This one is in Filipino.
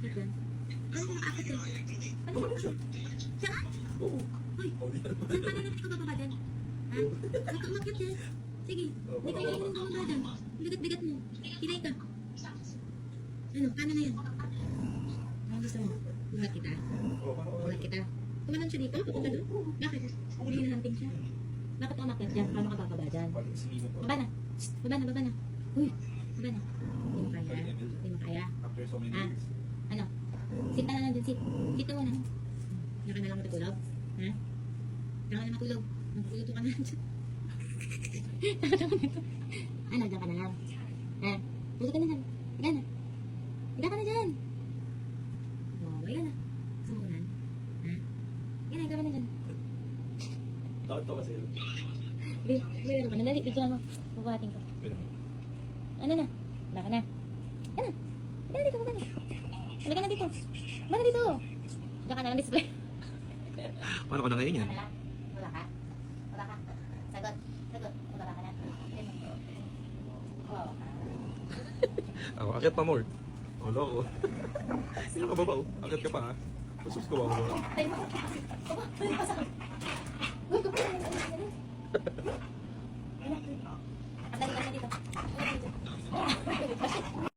umakyat dyan. Paano ka nakaakyat eh? Paano ka nakaakyat? Saan? Oo. Uy, saan paano natin ikaw bababa dyan? Ha? Saan ka umakyat dyan? Sige, hindi ka hindi ka bababa dyan. Bigat-bigat mo. Kilay ka. Ano, paano na yan? Ano gusto mo? Buhat kita? Buhat kita? Tumalang siya dito? Papunta doon? Bakit? Hindi hinahunting siya. Bakit umakyat dyan? Paano ka bababa dyan? Baba na. Baba na, baba na. Uy, baba na. Hindi mo kaya? Hindi mo kaya? After so many Ah, years. ano? Sit ka na lang dyan, sit. Sit ka muna. Diyan ka na lang matutulog? Ha? Diyan ka na matulog. Magtuluto ka na lang dyan. Ano, diyan ka na lang? Ha? Tulog ka na lang. Higa na. Higa ka na dyan. Oh, higa na. Sumunan. Ha? Higa na, higa ka na dyan. Takot to kasi. Meron ka na. Dali, bigyan mo. Bubuhatin ko. Ano na? Wala ka na. Ano? Higa na dito, baba na. Halika na dito. Baba na dito. Diyan ka na lang display. Paano ka na ngayon yan? Wala ka? Wala ka? Sagot. Sagot. Wala ka na. Wow. Ako, akit pa more. Wala ko. Sino ka baba? Akit ka pa ha? Masus ko ba ako? Ay, mo. Aba, ay, pasok. Uy, kapag.